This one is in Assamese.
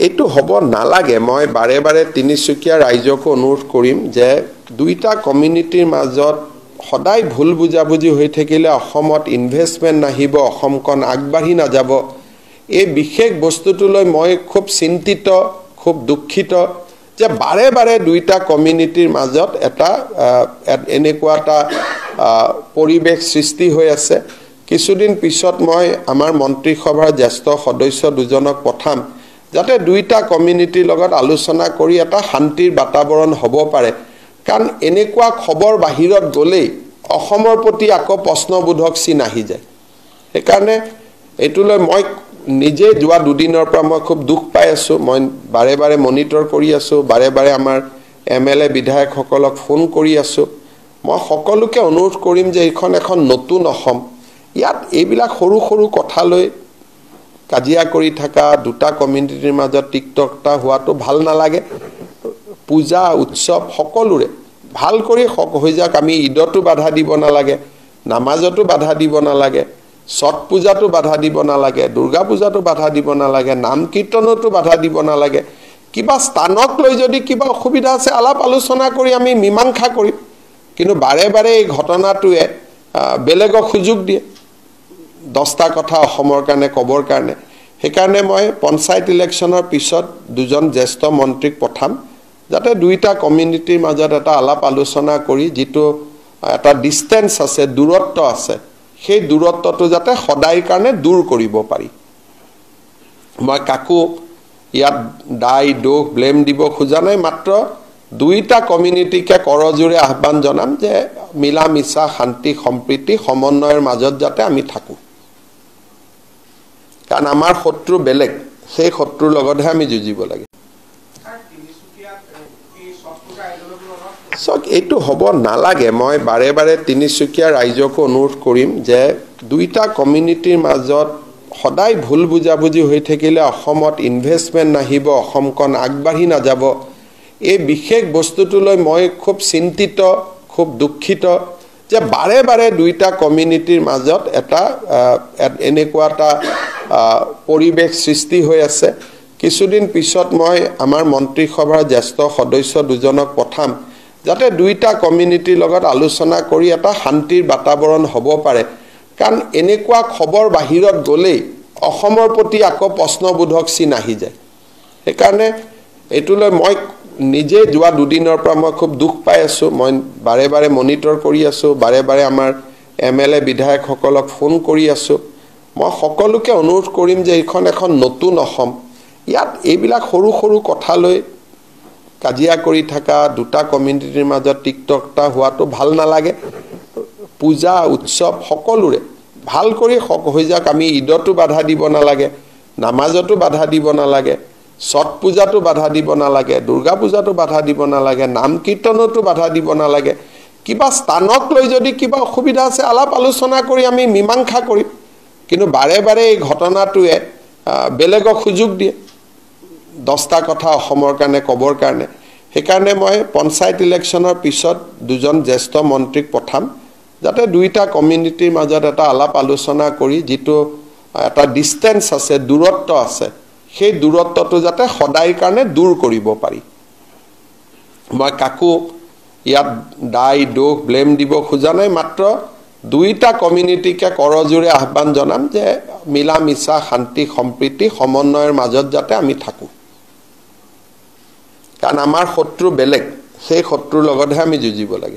এইটো হ'ব নালাগে মই বাৰে বাৰে তিনিচুকীয়া ৰাইজক অনুৰোধ কৰিম যে দুইটা কমিউনিটিৰ মাজত সদায় ভুল বুজাবুজি হৈ থাকিলে অসমত ইনভেষ্টমেন্ট নাহিব অসমখন আগবাঢ়ি নাযাব এই বিশেষ বস্তুটোলৈ মই খুব চিন্তিত খুব দুঃখিত যে বাৰে বাৰে দুইটা কমিউনিটিৰ মাজত এটা এনেকুৱা এটা পৰিবেশ সৃষ্টি হৈ আছে কিছুদিন পিছত মই আমাৰ মন্ত্ৰী সভাৰ জ্যেষ্ঠ সদস্য দুজনক পঠাম যাতে দুইটা কমিউনিটিৰ লগত আলোচনা কৰি এটা শান্তিৰ বাতাবৰণ হ'ব পাৰে কাৰণ এনেকুৱা খবৰ বাহিৰত গলেই অসমৰ প্ৰতি আকৌ প্ৰশ্নবোধক চিন আহি যায় সেইকাৰণে এটোলৈ মই নিজে যোৱা দুদিনৰ পৰা মই খুব দুখ পাই আছো মই বাৰে বাৰে মনিটৰ কৰি আছো বাৰে বাৰে আমাৰ এমএলএ বিধায়কসকলক ফোন কৰি আছো মই সকলোকে অনুৰোধ কৰিম যে এখন নতুন অসম ইয়াত এইবিলাক সৰু সৰু কথা লৈ কাজিয়া কৰি থাকা দুটা কমিউনিটিৰ মাজত টিকটকটা হোৱাটো ভাল নালাগে পূজা উৎসৱ সকলোৰে ভাল কৰি হৈ যাক আমি ঈদতো বাধা দিব নালাগে নামাজতো বাধা দিব নালাগে ছট পূজাতো বাধা দিব নালাগে দুৰ্গা পূজাতো বাধা দিব নালাগে নাম কীৰ্তনতো বাধা দিব নালাগে কিবা স্থানক লৈ যদি কিবা অসুবিধা আছে আলাপ আলোচনা কৰি আমি মীমাংসা কৰিম কিন্তু বাৰে বাৰে এই ঘটনাটোৱে বেলেগক সুযোগ দিয়ে 10টা কথা অসমৰ কাৰণে কবৰ কাৰণে সেইকাৰণে মই পঞ্চায়ত ইলেকশ্যনৰ পিছত দুজন জ্যেষ্ঠ মন্ত্ৰীক পঠাম যাতে দুইটা কমিউনিটিৰ মাজত এটা আলাপ আলোচনা কৰি যিটো এটা ডিসটেন্স আছে দূৰত্ব আছে সেই দূৰত্বটো যাতে সদায়ৰ কাৰণে দূৰ কৰিব পাৰি মই কাকো ইয়াত দাই দোষ ব্লেম দিব খোজা নাই মাত্ৰ দুইটা কমিউনিটিকে কৰজুৰে আহ্বান জনাম যে মিলা মিছা শান্তি সম্প্ৰীতি সমন্বয়ৰ মাজত যাতে আমি থাকো কাৰণ আমাৰ শত্ৰু বেলেগ সেই শত্ৰুৰ লগতহে আমি যুঁজিব লাগে এইটো হ'ব নালাগে মই বাৰে বাৰে তিনিচুকীয়া ৰাইজক অনুৰোধ কৰিম যে দুইটা কমিউনিটিৰ মাজত সদায় ভুল বুজাবুজি হৈ থাকিলে অসমত ইনভেষ্টমেন্ট নাহিব অসমখন আগবাঢ়ি নাযাব এই বিশেষ বস্তুটোলৈ মই খুব চিন্তিত খুব দুঃখিত যে বাৰে বাৰে দুইটা কমিউনিটিৰ মাজত এটা এনেকুৱা এটা পৰিবেশ সৃষ্টি হৈ আছে কিছুদিন পিছত মই আমাৰ মন্ত্ৰী সভাৰ জ্যেষ্ঠ সদস্য দুজনক পঠাম যাতে দুইটা কমিউনিটিৰ লগত আলোচনা কৰি এটা শান্তিৰ বাতাবৰণ হ'ব পাৰে কাৰণ এনেকুৱা খবৰ বাহিৰত গলেই অসমৰ প্ৰতি আকৌ প্ৰশ্নবোধক চিন আহি যায় সেইকাৰণে এটোলৈ মই নিজে যোৱা দুদিনৰ পৰা মই খুব দুখ পাই আছো মই বাৰে বাৰে মনিটৰ কৰি আছো বাৰে বাৰে আমাৰ এমএলএ বিধায়কসকলক ফোন কৰি আছো মই সকলোকে অনুৰোধ কৰিম যে এখন নতুন অসম ইয়াত এইবিলাক সৰু সৰু কথা লৈ কাজিয়া কৰি থাকা দুটা কমিউনিটিৰ মাজত টিকটকটা হোৱাটো ভাল নালাগে পূজা উৎসৱ সকলোৰে ভাল কৰি হৈ যাক আমি ঈদতো বাধা দিব নালাগে নামাজতো বাধা দিব নালাগে ছট পূজাতো বাধা দিব নালাগে দুৰ্গা পূজাতো বাধা দিব নালাগে নাম কীৰ্তনতো বাধা দিব নালাগে কিবা স্থানক লৈ যদি কিবা অসুবিধা আছে আলাপ আলোচনা কৰি আমি মীমাংসা কৰিম কিন্তু বাৰে বাৰে এই ঘটনাটোৱে বেলেগক সুযোগ দিয়ে 10টা কথা অসমৰ কাৰণে কবৰ কাৰণে সেইকাৰণে মই পঞ্চায়ত ইলেকশ্যনৰ পিছত দুজন জ্যেষ্ঠ মন্ত্ৰীক পঠাম যাতে দুইটা কমিউনিটিৰ মাজত এটা আলাপ আলোচনা কৰি যিটো এটা ডিসটেন্স আছে দূৰত্ব আছে সেই দূৰত্বটো যাতে সদায়ৰ কাৰণে দূৰ কৰিব পাৰি মই কাকো ইয়াত দাই দোষ ব্লেম দিব খোজা নাই মাত্ৰ দুইটা কমিউনিটিকে কৰজুৰে আহ্বান জনাম যে মিলা মিছা শান্তি সম্প্ৰীতি সমন্বয়ৰ মাজত যাতে আমি থাকো কাৰণ আমাৰ শত্ৰু বেলেগ সেই শত্ৰুৰ লগতহে আমি যুঁজিব লাগে